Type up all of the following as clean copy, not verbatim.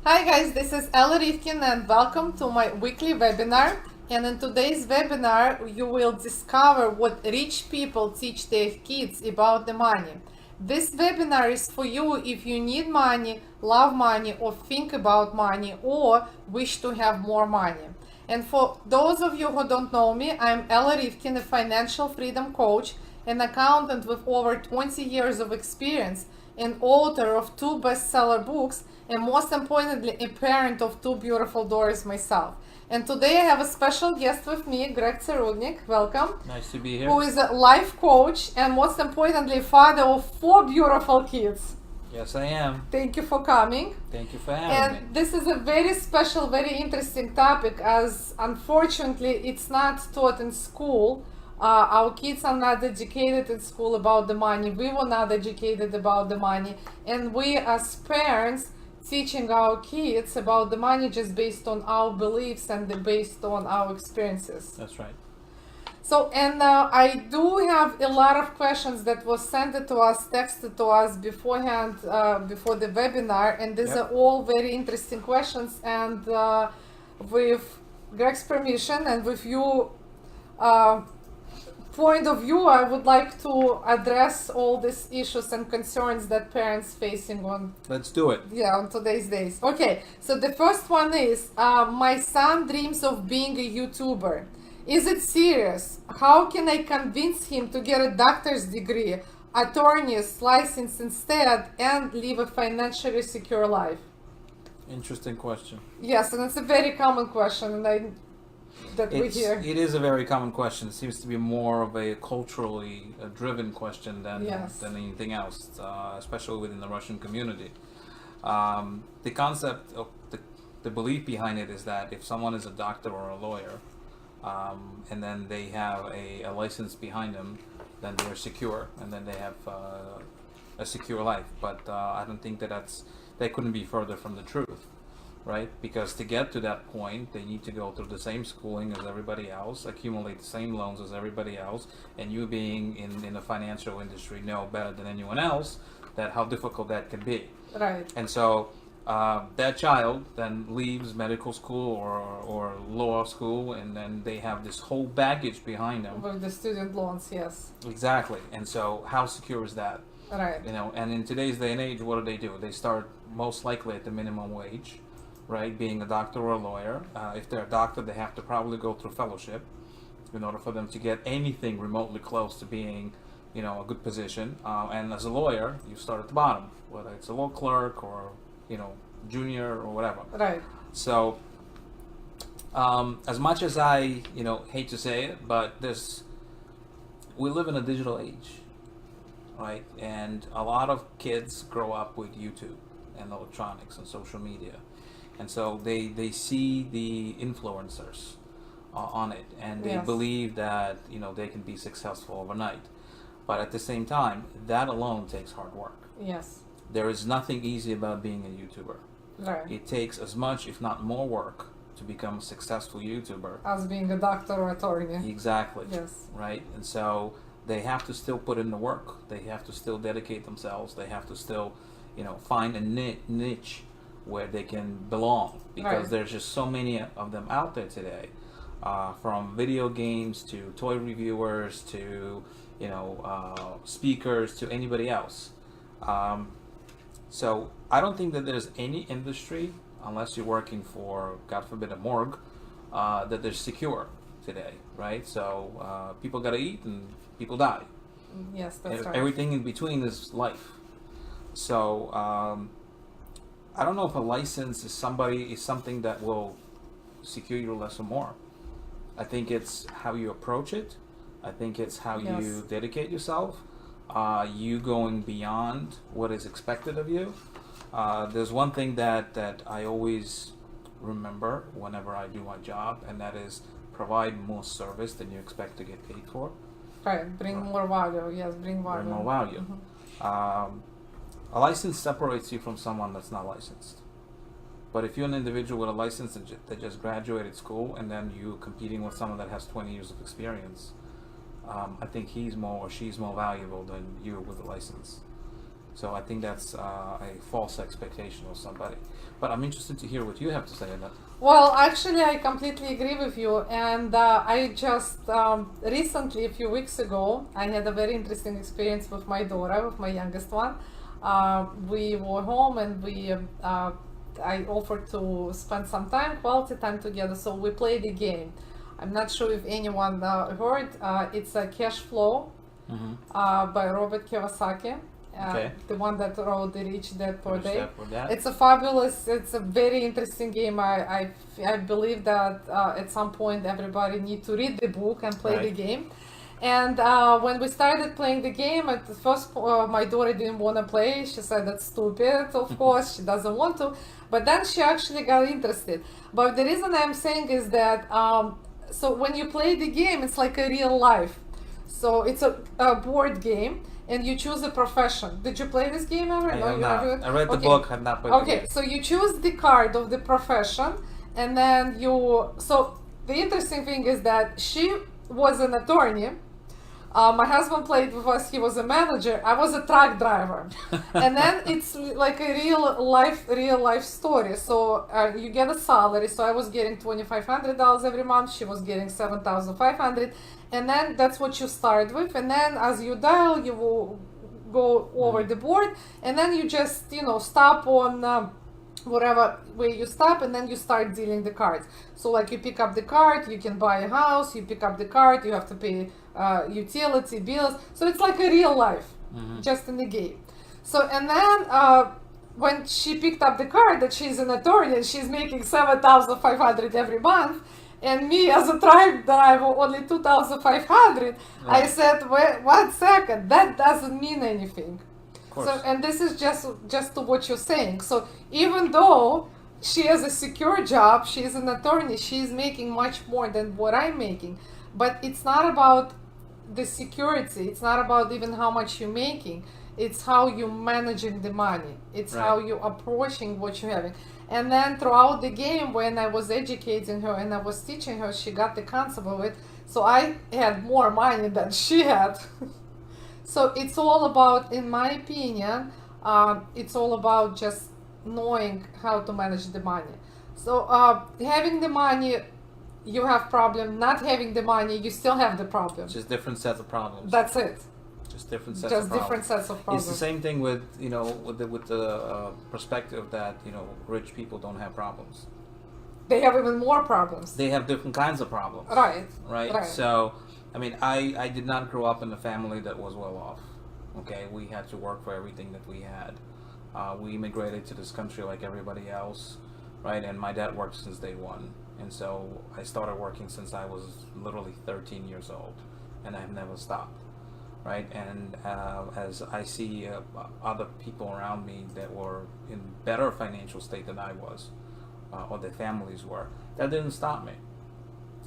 Hi guys, this is Ella Rivkin and welcome to my weekly webinar. And in today's webinar, you will discover what rich people teach their kids about the money. This webinar is for you if you need money, love money, or think about money, or wish to have more money. And for those of you who don't know me, I'm Ella Rivkin, a financial freedom coach, an accountant with over 20 years of experience, an author of 2 bestseller books, and most importantly, a parent of 2 beautiful daughters myself. And today I have a special guest with me, Greg Tsirulnik. Welcome. Nice to be here. Who is a life coach and most importantly, father of 4 beautiful kids. Yes, I am. Thank you for coming. Thank you for having me. And this is a very special, very interesting topic, as unfortunately it's not taught in school. Our kids are not educated in school about the money. We were not educated about the money. And we as parents teaching our kids about the money just based on our beliefs and based on our experiences. That's right. So, and I do have a lot of questions that was sent to us, texted to us beforehand, before the webinar, and these are all very interesting questions. And with Greg's permission and with you point of view, I would like to address all these issues and concerns that parents facing on. Let's do it. Yeah, on today's days. Okay, so the first one is, my son dreams of being a YouTuber. Is it serious? How can I convince him to get a doctor's degree, attorney's license instead, and live a financially secure life? Interesting question. Yes, and it's a very common question, and we hear. It is a very common question. It seems to be more of a culturally driven question than anything else, especially within the Russian community. The concept of the belief behind it is that if someone is a doctor or a lawyer, and then they have a license behind them, then they're secure, and then they have a secure life. But I don't think that couldn't be further from the truth, right? Because to get to that point, they need to go through the same schooling as everybody else, accumulate the same loans as everybody else, and you being in the financial industry know better than anyone else that how difficult that can be. Right. And so that child then leaves medical school or law school, and then they have this whole baggage behind them. With the student loans, yes. Exactly. And so how secure is that? Right. You know, and in today's day and age, what do? They start most likely at the minimum wage, right? Being a doctor or a lawyer. If they're a doctor, they have to probably go through fellowship in order for them to get anything remotely close to being, a good position. And as a lawyer, you start at the bottom, whether it's a law clerk or junior or whatever. Right. So, as much as I, hate to say it, but we live in a digital age, right? And a lot of kids grow up with YouTube and electronics and social media. And so they see the influencers on it, and they believe that, they can be successful overnight. But at the same time, that alone takes hard work. Yes. There is nothing easy about being a YouTuber. Right. It takes as much, if not more, work to become a successful YouTuber. As being a doctor or attorney. Exactly. Yes. Right? And so they have to still put in the work. They have to still dedicate themselves. They have to still, find a niche where they can belong. Because there's just so many of them out there today. From video games to toy reviewers to, speakers to anybody else. So I don't think that there's any industry, unless you're working for, God forbid, a morgue, that they're secure today, right? So people got to eat and people die. Yes, that's right. Everything in between is life. So I don't know if a license is something that will secure you less or more. I think it's how you approach it. I think it's how you dedicate yourself. You going beyond what is expected of you. There's one thing that I always remember whenever I do my job, and that is provide more service than you expect to get paid for. Right, bring more value. Yes, bring value. Bring more value. Mm-hmm. A license separates you from someone that's not licensed. But if you're an individual with a license that just graduated school, and then you're competing with someone that has 20 years of experience, I think he's more or she's more valuable than you with a license. So I think that's a false expectation of somebody. But I'm interested to hear what you have to say on that. Well, actually, I completely agree with you. And I just recently, a few weeks ago, I had a very interesting experience with my daughter, with my youngest one. We were home and I offered to spend some quality time together. So we played a game. I'm not sure if anyone heard. It's a Cash Flow by Robert Kiyosaki. The one that wrote The Rich Dad Poor Dad. It's a very interesting game. I believe that at some point everybody need to read the book and play the game. And when we started playing the game, at the first my daughter didn't want to play. She said that's stupid, of course, she doesn't want to. But then she actually got interested. But the reason I'm saying is that, so when you play the game, it's like a real life. So it's a board game. And you choose a profession. Did you play this game ever? No, I read the book, I've not played the game. So you choose the card of the profession, and then so the interesting thing is that she was an attorney. My husband played with us, he was a manager, I was a truck driver. And then it's like a real life story. So you get a salary, so I was getting $2,500 every month, she was getting $7,500. And then that's what you start with, and then as you dial, you will go over the board, and then you just stop on whatever way you stop, and then you start dealing the cards. So like you pick up the card, you can buy a house, you pick up the card, you have to pay utility bills. So it's like a real life, just in the game. So and then when she picked up the card that she's an attorney and she's making $7,500 every month, and me as a truck driver only 2,500. I said, wait 1 second, that doesn't mean anything. So, and this is just to what you're saying. So even though she has a secure job, she's an attorney, she's making much more than what I'm making. But it's not about the security. It's not about even how much you're making. It's how you're managing the money. It's how you're approaching what you're having. And then throughout the game, when I was educating her and I was teaching her, she got the concept of it. So I had more money than she had. So it's all about, in my opinion, it's all about just knowing how to manage the money. So having the money, you have problem. Not having the money, you still have the problem. Just different sets of problems. That's it. Just different sets of problems. It's the same thing with with the perspective that rich people don't have problems. They have even more problems. They have different kinds of problems. Right. So, I mean, I did not grow up in a family that was well off. Okay, we had to work for everything that we had. We immigrated to this country like everybody else, right? And my dad worked since day one, and so I started working since I was literally 13 years old, and I've never stopped. Right, and as I see other people around me that were in better financial state than I was, or their families were, that didn't stop me.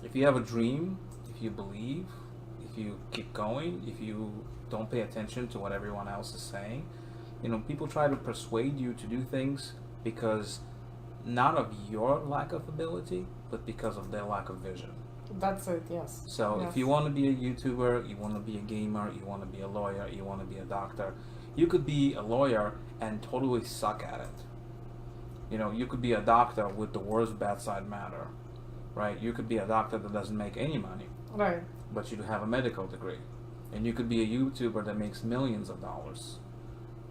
If you have a dream, if you believe, if you keep going, if you don't pay attention to what everyone else is saying, people try to persuade you to do things because not of your lack of ability, but because of their lack of vision. That's it, yes. So if you want to be a YouTuber, you want to be a gamer, you want to be a lawyer, you want to be a doctor, you could be a lawyer and totally suck at it. You could be a doctor with the worst bedside manner, right? You could be a doctor that doesn't make any money, right? But you have a medical degree. And you could be a YouTuber that makes millions of dollars.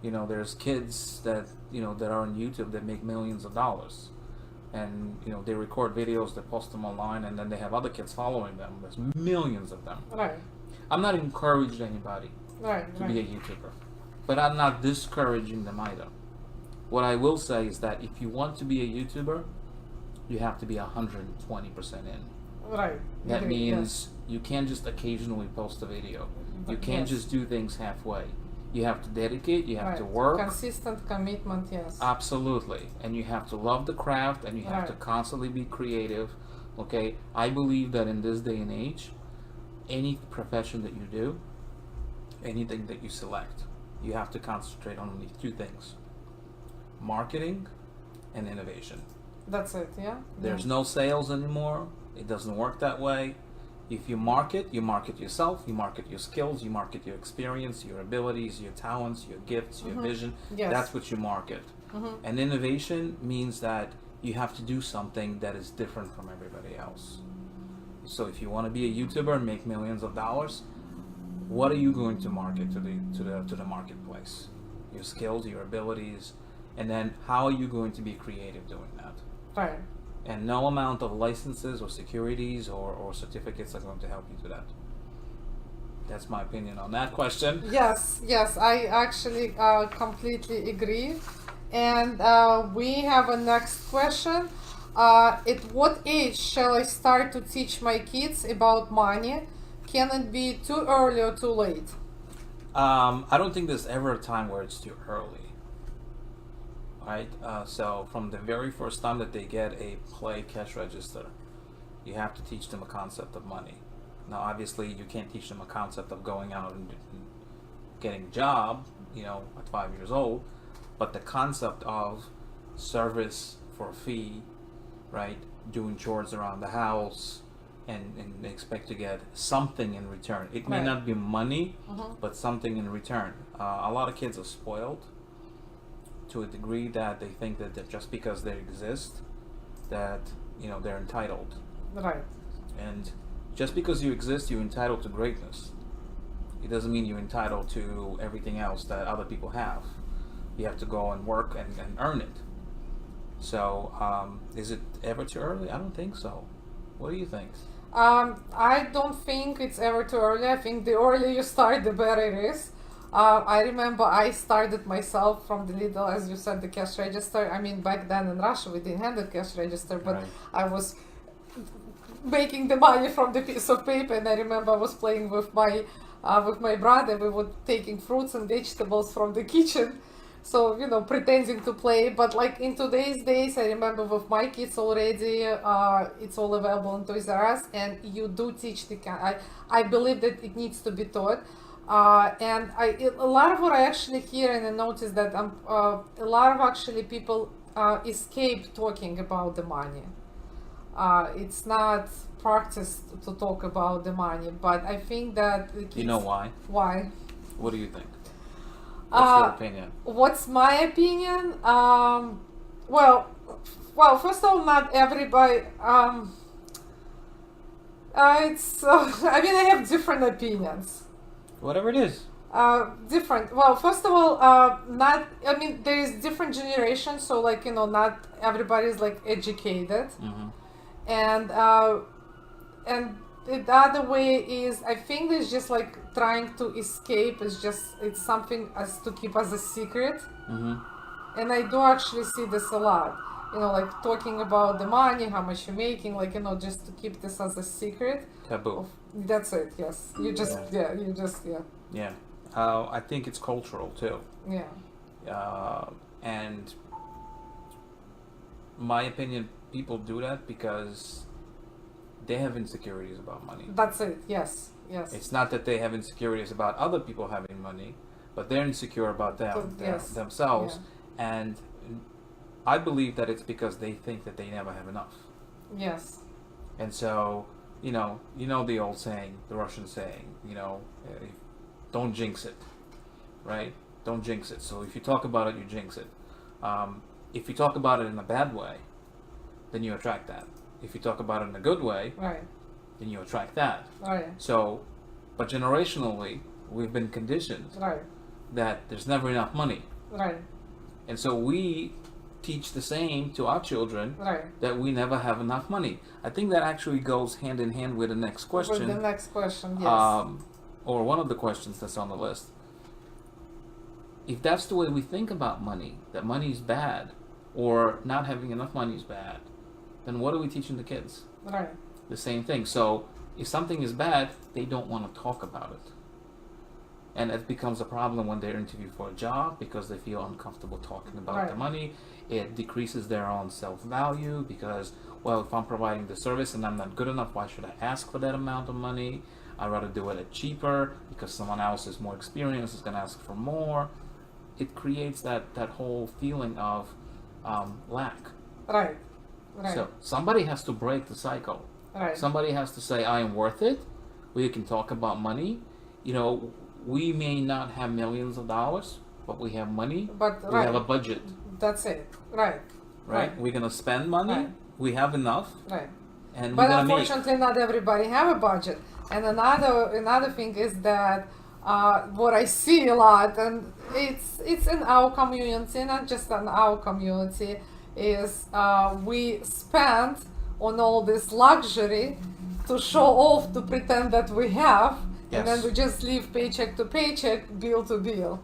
There's kids that, that are on YouTube that make millions of dollars. And they record videos, they post them online, and then they have other kids following them. There's millions of them. Right. I'm not encouraging anybody to be a YouTuber, but I'm not discouraging them either. What I will say is that if you want to be a YouTuber, you have to be 120% in. Right. That means you can't just occasionally post a video. You can't just do things halfway. You have to dedicate, you have to work. Consistent commitment, yes. Absolutely. And you have to love the craft, and you have to constantly be creative. Okay? I believe that in this day and age, any profession that you do, anything that you select, you have to concentrate on only two things: marketing and innovation. That's it, yeah? There's no sales anymore. It doesn't work that way. If you market yourself, you market your skills, you market your experience, your abilities, your talents, your gifts, your vision. Yes. That's what you market. And innovation means that you have to do something that is different from everybody else. So if you want to be a YouTuber and make millions of dollars, what are you going to market to the marketplace? Your skills, your abilities, and then how are you going to be creative doing that? Right. And no amount of licenses or securities or certificates are going to help you do that. That's my opinion on that question. Yes, I actually completely agree. And we have a next question. At what age shall I start to teach my kids about money? Can it be too early or too late? I don't think there's ever a time where it's too early. Right? So from the very first time that they get a play cash register, you have to teach them a concept of money. Now, obviously, you can't teach them a concept of going out and getting a job, at 5 years old, but the concept of service for a fee, right? Doing chores around the house and expect to get something in return. It may not be money, but something in return. A lot of kids are spoiled to a degree that they think that just because they exist, that they're entitled. Right. And just because you exist, you're entitled to greatness. It doesn't mean you're entitled to everything else that other people have. You have to go and work and earn it. So, is it ever too early? I don't think so. What do you think? I don't think it's ever too early. I think the earlier you start, the better it is. I remember I started myself from the little, as you said, the cash register. I mean, back then in Russia, we didn't have the cash register, but I was making the money from the piece of paper, and I remember I was playing with my brother. We were taking fruits and vegetables from the kitchen, so pretending to play. But like in today's days, I remember with my kids already, it's all available in Toys R Us, and you do teach the. I believe that it needs to be taught. And a lot of what I actually hear and I notice that a lot of actually people escape talking about the money. It's not practiced to talk about the money, but I think that the kids, you know why? Why? What do you think? What's your opinion? What's my opinion? Well, first of all, not everybody. It's. I mean, I have different opinions. Whatever it is. Different. Well, first of all, not. I mean, there is different generations, so like not everybody is like educated, and the other way is I think it's just like trying to escape. It's something as to keep as a secret, and I do actually see this a lot. Like talking about the money, how much you're making, like just to keep this as a secret. Taboo. That's it. Yes. Yeah. I think it's cultural too. Yeah. And my opinion, people do that because they have insecurities about money. That's it. Yes. It's not that they have insecurities about other people having money, but they're insecure about themselves. Yeah. And I believe that it's because they think that they never have enough. Yes. And so, the old saying, the Russian saying, don't jinx it, right? Don't jinx it. So if you talk about it, you jinx it. If you talk about it in a bad way, then you attract that. If you talk about it in a good way, then you attract that. So, but generationally, we've been conditioned that there's never enough money. And so we teach the same to our children, that we never have enough money. I think that actually goes hand in hand with the next question. With the next question, yes. Or one of the questions that's on the list. If that's the way we think about money, that money is bad, or not having enough money is bad, then what are we teaching the kids? The same thing. So if something is bad, they don't want to talk about it. And it becomes a problem when they're interviewed for a job because they feel uncomfortable talking about the money. It decreases their own self-value because, well, if I'm providing the service and I'm not good enough, why should I ask for that amount of money? I'd rather do it at cheaper because someone else is more experienced, is going to ask for more. It creates that whole feeling of lack. Right. So somebody has to break the cycle. Right. Somebody has to say, I am worth it. We can talk about money. You know, we may not have millions of dollars, but we have money. But we have a budget. That's it. Right. Right. We're gonna spend money. Right. We have enough. Right. And but we're gonna unfortunately, not everybody have a budget. And another thing is that what I see a lot, and it's in our community, not just in our community, is we spend on all this luxury to show off, to pretend that we have, and then we just live paycheck to paycheck, bill to bill.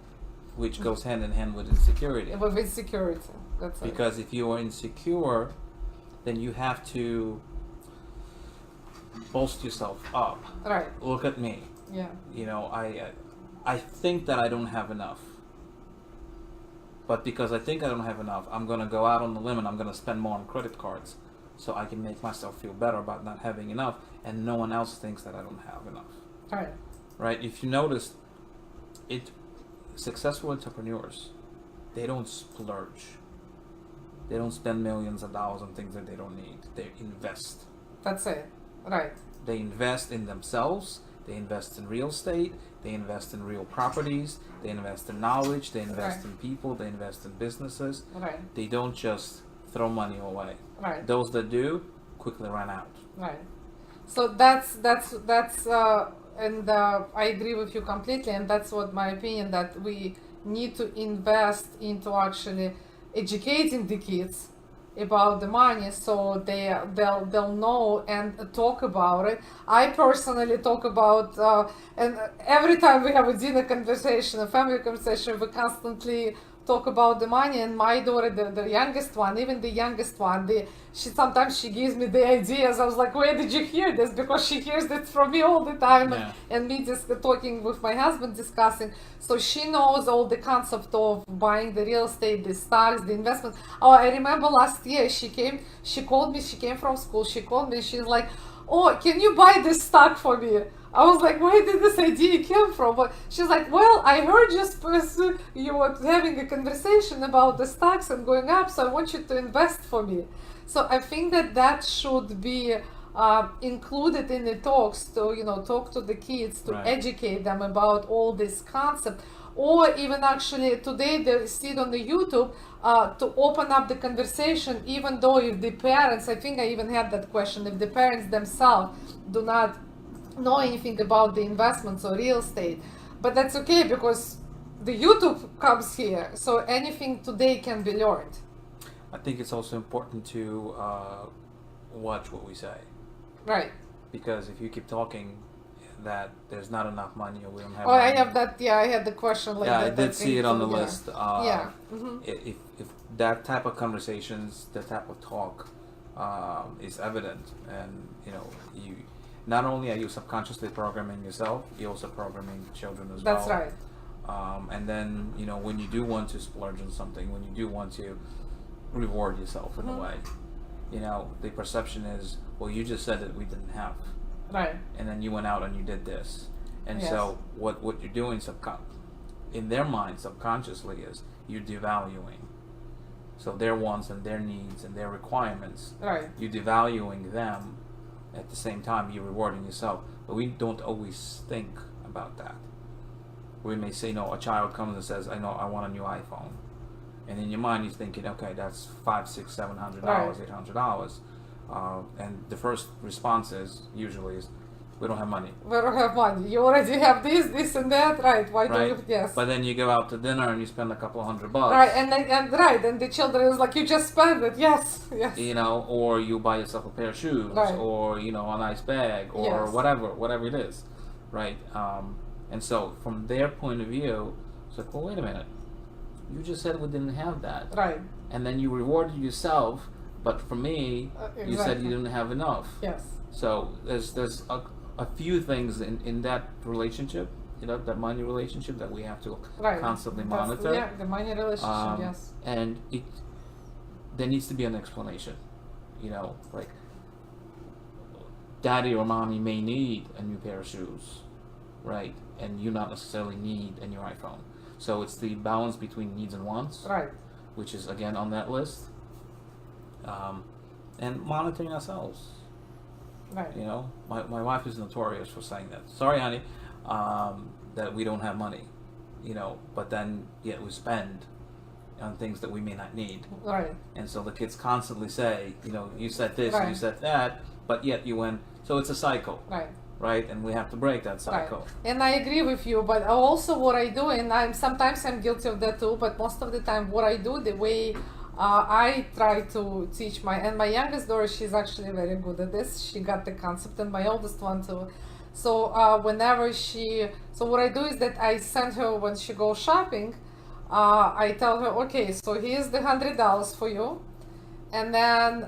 Which goes hand in hand with insecurity. With insecurity, that's it. Because if you are insecure, then you have to bolster yourself up. Right. Look at me. Yeah. You know, I think that I don't have enough. But because I think I don't have enough, I'm going to go out on the limb and I'm going to spend more on credit cards so I can make myself feel better about not having enough, and no one else thinks that I don't have enough. Right. Right? If you notice, successful entrepreneurs, they don't splurge. They don't spend millions of dollars on things that they don't need. They invest. That's it. Right. They invest in themselves. They invest in real estate. They invest in real properties. They invest in knowledge. They invest in people. They invest in businesses. Right. They don't just throw money away. Right. Those that do quickly run out. Right. So that's and I agree with you completely, and that's what my opinion, that we need to invest into actually educating the kids about the money, so they'll know and talk about it. I personally talk about and every time we have a dinner conversation, a family conversation, we constantly talk about the money. And my daughter, the youngest one, even the youngest one, sometimes she gives me the ideas. I was like, where did you hear this? Because she hears it from me all the time, and me just talking with my husband, discussing. So she knows all the concept of buying the real estate, the stocks, the investment. Oh, I remember last year she came from school, she called me, she's like, oh, can you buy this stock for me? I was like, where did this idea come from? But she's like, well, I heard you were having a conversation about the stocks and going up, so I want you to invest for me. So I think that should be included in the talks, to talk to the kids, to educate them about all this concept. Or even actually today they see it on the YouTube, to open up the conversation, even though if the parents, I think I even had that question, if the parents themselves do not know anything about the investments or real estate. But that's okay, because the YouTube comes here, so anything today can be learned. I think it's also important to watch what we say. Right. Because if you keep talking that there's not enough money or we don't have money. I have that, I had the question like that. I did see it on the list. If that type of conversations, that type of talk is evident, and you not only are you subconsciously programming yourself, you're also programming children as well. That's right. And then, when you do want to splurge on something, when you do want to reward yourself in a way, the perception is, well, you just said that we didn't have. Right. And then you went out and you did this. And so what you're doing in their mind subconsciously is you're devaluing. So their wants and their needs and their requirements. Right. You're devaluing them. At the same time, you're rewarding yourself. But we don't always think about that. We may say, a child comes and says, I want a new iPhone. And in your mind, you're thinking, okay, that's $500, $600, $700, $800. And the first response usually is, we don't have money. We don't have money. You already have this and that, right? Why do you? Yes. But then you go out to dinner and you spend a couple $100. Right, and the children is like, you just spend it. Yes. Or you buy yourself a pair of shoes, or a nice bag, or whatever it is, right? And so from their point of view, it's like, well, wait a minute, you just said we didn't have that, right? And then you rewarded yourself, but for me, you said you didn't have enough. Yes. So there's a few things in that relationship, that money relationship, that we have to constantly monitor. The money relationship, yes. And there needs to be an explanation, like daddy or mommy may need a new pair of shoes, right? And you not necessarily need a new iPhone. So it's the balance between needs and wants, right? Which is again on that list. And monitoring ourselves. Right. You know, my wife is notorious for saying that. Sorry, honey, that we don't have money. You know, but then yet we spend on things that we may not need. Right. And so the kids constantly say, you know, you said this, Right. you said that, but yet you went. So it's a cycle. Right. Right, and we have to break that cycle. Right. And I agree with you, but also what I do, and sometimes I'm guilty of that too, but most of the time what I do, the way I try to teach my youngest daughter, she's actually very good at this. She got the concept, and my oldest one too. So so what I do is that I send her when she goes shopping, I tell her, okay, so here's the $100 for you, and then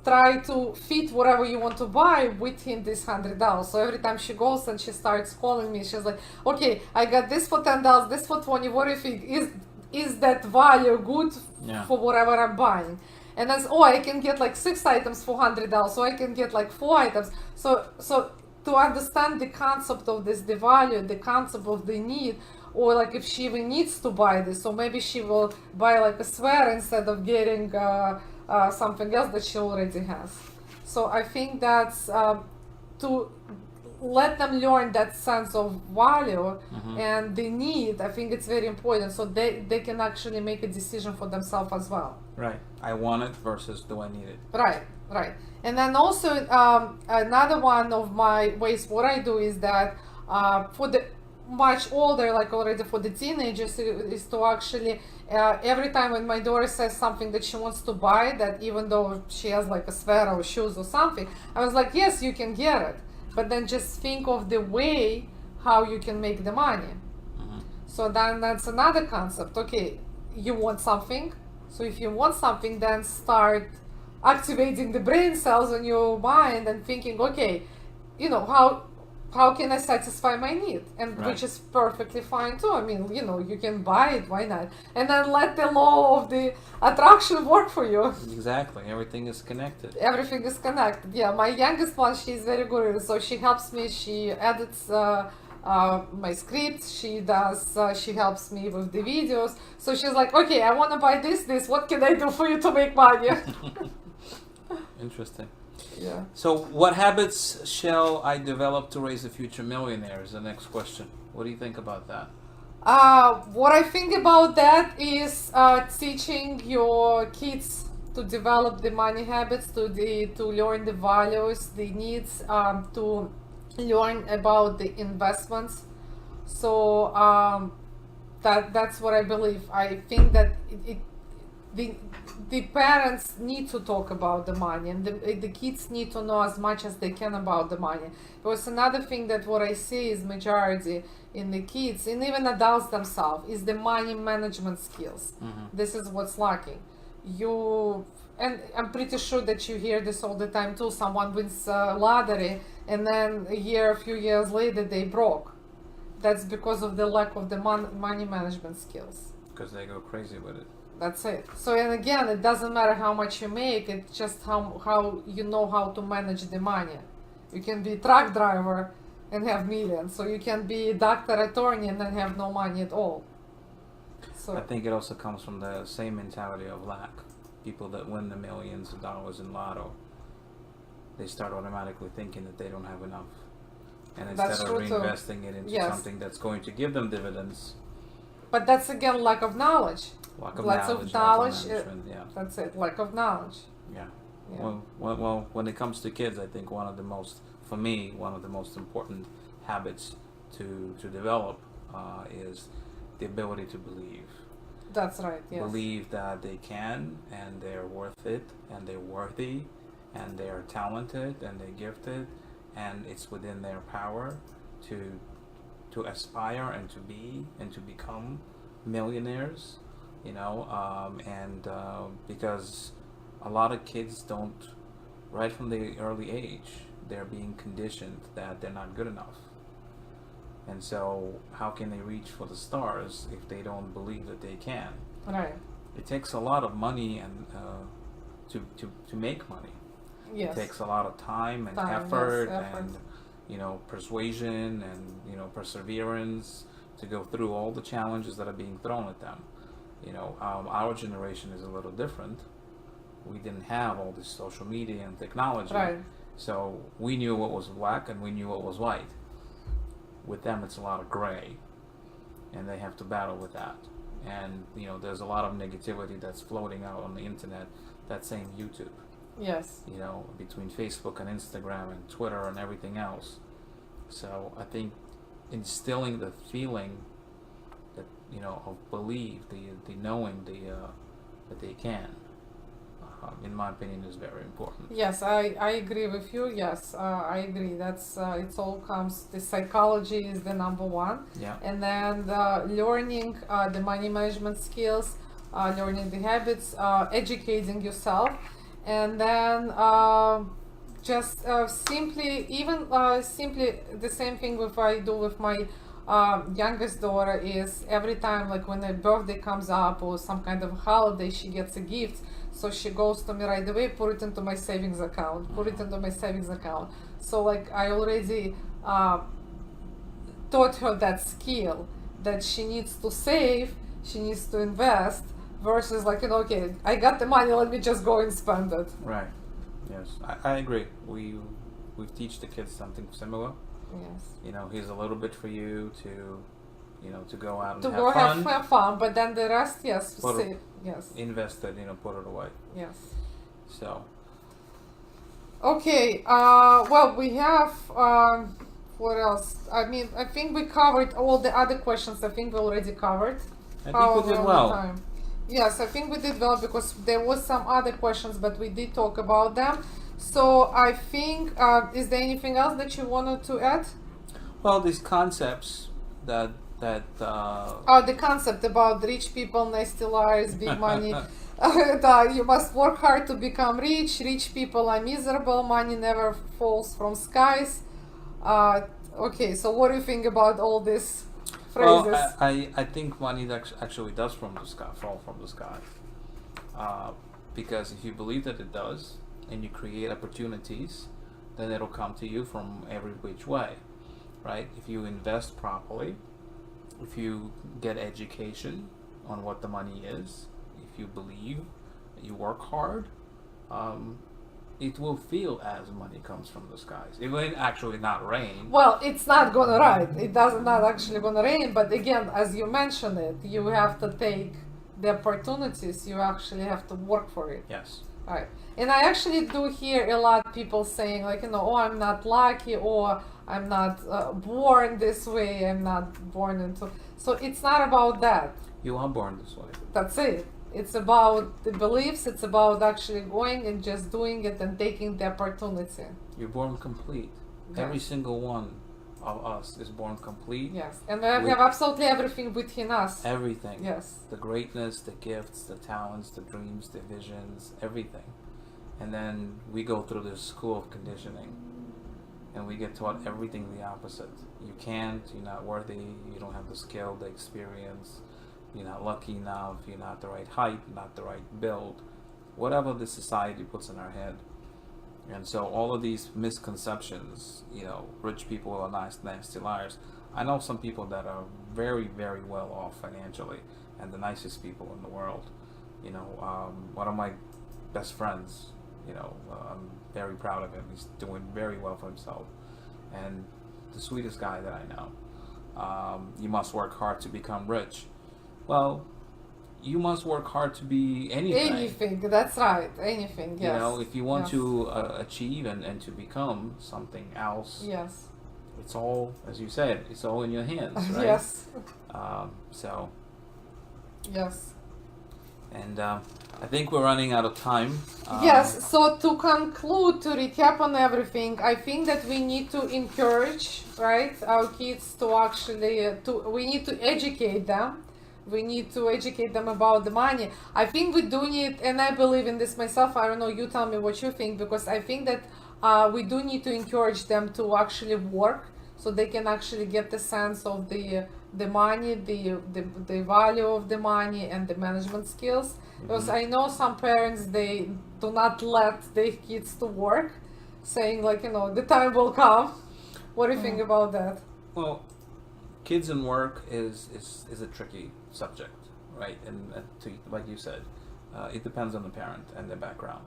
try to fit whatever you want to buy within this $100. So every time she goes and she starts calling me, she's like, okay, I got this for $10, this for 20. What if it is that value good for whatever I'm buying? And then, I can get like 6 items for $100, so I can get like 4 items. So to understand the concept of this, the value, the concept of the need, or like if she even needs to buy this, so maybe she will buy like a sweater instead of getting something else that she already has. So I think that's to let them learn that sense of value and the need. I think it's very important, so they can actually make a decision for themselves as well. Right. I want it versus do I need it. Right. And then also another one of my ways what I do is that for the much older, like already for the teenagers, is to actually every time when my daughter says something that she wants to buy, that even though she has like a sweater or shoes or something, I was like, yes, you can get it, but then just think of the way how you can make the money. So then that's another concept. Okay, you want something, so if you want something, then start activating the brain cells in your mind and thinking, okay, you know, how can I satisfy my need? And which is perfectly fine too. I mean, you know, you can buy it, why not? And then let the law of the attraction work for you. Exactly. Everything is connected. Everything is connected. Yeah, my youngest one, she's very good at it. So she helps me, she edits my scripts, she helps me with the videos. So she's like, okay, I want to buy this, what can I do for you to make money? Interesting. Yeah. So what habits shall I develop to raise a future millionaire is the next question. What do you think about that? What I think about that is teaching your kids to develop the money habits, to learn the values, the needs, to learn about the investments. So that's what I believe. I think that the parents need to talk about the money, and the kids need to know as much as they can about the money. Because another thing that what I see is majority in the kids and even adults themselves is the money management skills. This is what's lacking. And I'm pretty sure that you hear this all the time too. Someone wins lottery and then a few years later they broke. That's because of the lack of the money management skills. Because they go crazy with it. That's it. So, and again, it doesn't matter how much you make, it's just how you know how to manage the money. You can be a truck driver and have millions, so you can be a doctor, attorney, and then have no money at all. So I think it also comes from the same mentality of lack. People that win the millions of dollars in lotto, they start automatically thinking that they don't have enough. And instead of reinvesting it into something that's going to give them dividends. But that's again lack of knowledge. Lack of knowledge. That's it. Lack of knowledge. Yeah. Well, when it comes to kids, I think one of the most important habits to develop is the ability to believe. That's right. Yes. Believe that they can, and they're worth it, and they're worthy, and they're talented, and they're gifted, and it's within their power to aspire and to be and to become millionaires. You know, because a lot of kids don't, right from the early age, they're being conditioned that they're not good enough. And so how can they reach for the stars if they don't believe that they can? Right. It takes a lot of money and to make money. Yes. It takes a lot of time and effort and, you know, persuasion and, you know, perseverance to go through all the challenges that are being thrown at them. You know, our generation is a little different. We didn't have all this social media and technology. Right. So we knew what was black and we knew what was white. With them, it's a lot of gray, and they have to battle with that. And there's a lot of negativity that's floating out on the internet. That same YouTube. Yes. Between Facebook and Instagram and Twitter and everything else. So I think instilling the feeling that of belief, the knowing that they can, in my opinion, is very important. Yes, I agree with you. Yes, I agree. That's it all comes. The psychology is the number one. Yeah. And then learning the money management skills, learning the habits, educating yourself, and then just simply the same thing with I do with my youngest daughter is every time, like when her birthday comes up or some kind of holiday, she gets a gift. So she goes to me right away, put it into my savings account, So like I already taught her that skill that she needs to save, she needs to invest, versus like, okay, I got the money, let me just go and spend it. Right. Yes, I agree. We teach the kids something similar. Yes. Here's a little bit for you to go out and to have go fun. have fun, but then the rest, yes, save. Yes. Invest it, put it away. Yes. So. Okay. Well, we have. What else? I mean, I think we covered all the other questions. I think we already covered. I think we did well. Yes, I think we did well because there was some other questions, but we did talk about them. So I think, is there anything else that you wanted to add? Well, these concepts that the concept about rich people, nasty liars, big money. You must work hard to become rich. Rich people are miserable. Money never falls from skies. Okay, so what do you think about all these phrases? Well, I think money actually does fall from the sky. Because if you believe that it does, and you create opportunities, then it'll come to you from every which way, right? If you invest properly, if you get education on what the money is, if you believe, you work hard, it will feel as money comes from the skies. It will actually not rain. Well, it's not gonna rain. It does not actually gonna rain. But again, as you mentioned it, you have to take the opportunities. You actually have to work for it. Yes. Right. And I actually do hear a lot of people saying like, oh, I'm not lucky, or I'm not born this way. I'm not born into. So it's not about that. You are born this way. That's it. It's about the beliefs. It's about actually going and just doing it and taking the opportunity. You're born complete. Yes. Every single one of us is born complete. Yes, and we have absolutely everything within us. Everything. Yes. The greatness, the gifts, the talents, the dreams, the visions, everything. And then we go through this school of conditioning, and we get taught everything the opposite. You can't, you're not worthy, you don't have the skill, the experience, you're not lucky enough, you're not the right height, not the right build, whatever the society puts in our head. And so all of these misconceptions, rich people are nasty liars. I know some people that are very, very well off financially and the nicest people in the world. One of my best friends, I'm very proud of him. He's doing very well for himself. And the sweetest guy that I know. You must work hard to become rich. Well, you must work hard to be anything. Anything, that's right. Anything, yes. If you want to achieve and to become something else. Yes. It's all, as you said, it's all in your hands, right? Yes. So. Yes. And I think we're running out of time. Yes, so to conclude, to recap on everything, I think that we need to encourage, right, our kids to actually, we need to educate them. We need to educate them about the money. I think we do need, and I believe in this myself, I don't know, you tell me what you think, because I think that we do need to encourage them to actually work so they can actually get the sense of the money, the value of the money and the management skills. Mm-hmm. Because I know some parents, they do not let their kids to work, saying like, the time will come. What do you think about that? Well, kids and work is a tricky subject, right? And like you said, it depends on the parent and their background.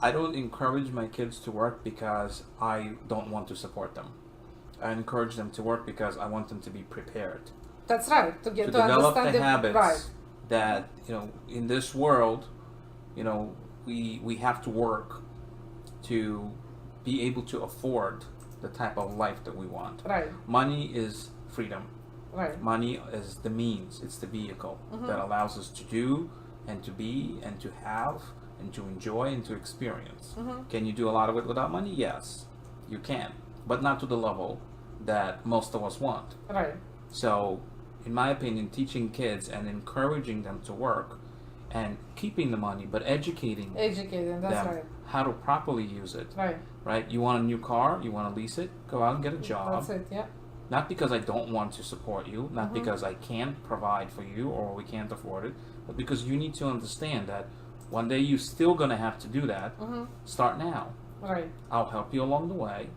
I don't encourage my kids to work because I don't want to support them. I encourage them to work because I want them to be prepared. That's right. To develop understand the habits right. that, in this world, we have to work to be able to afford the type of life that we want. Right. Money is freedom. Right. Money is the means, it's the vehicle that allows us to do and to be and to have and to enjoy and to experience. Can you do a lot of it without money? Yes, you can, but not to the level that most of us want. Right. So, in my opinion, teaching kids and encouraging them to work and keeping the money, but educating that's them right. how to properly use it. Right. Right? You want a new car, you want to lease it, go out and get a job. That's it, yeah. Not because I don't want to support you, not because I can't provide for you or we can't afford it, but because you need to understand that one day you're still going to have to do that. Start now. Right. I'll help you along the way,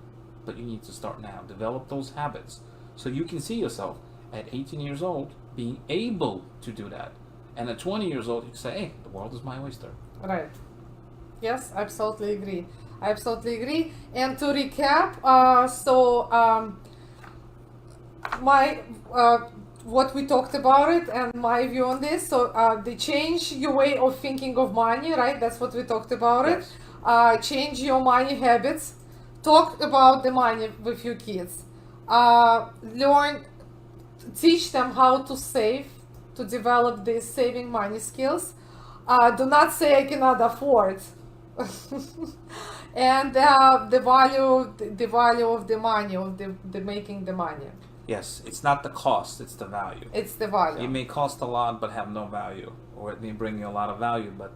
but you need to start now. Develop those habits so you can see yourself at 18 years old being able to do that. And at 20 years old, you can say, hey, the world is my oyster. Right. Yes, I absolutely agree. And to recap, my what we talked about it and my view on this. So they change your way of thinking of money, right? That's what we talked about Yes. it. Change your money habits. Talk about the money with your kids. Teach them how to save, to develop these saving money skills. Do not say I cannot afford. And the value of the money, of the making the money. Yes, it's not the cost, it's the value. It's the value. It may cost a lot but have no value, or it may bring you a lot of value but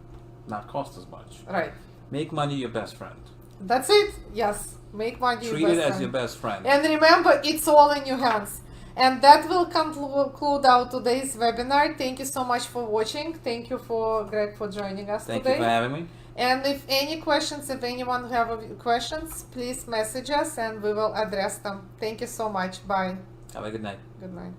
not cost as much. Right. Make money your best friend. That's it. Yes. Make money Treat your best it as friend. your best friend. And remember, it's all in your hands. And that will conclude our today's webinar. Thank you so much for watching. Thank you for Greg for joining us Thank today. you for having me. And if any questions, if anyone have questions, please message us and we will address them. Thank you so much. Bye. Have a good night. Good night.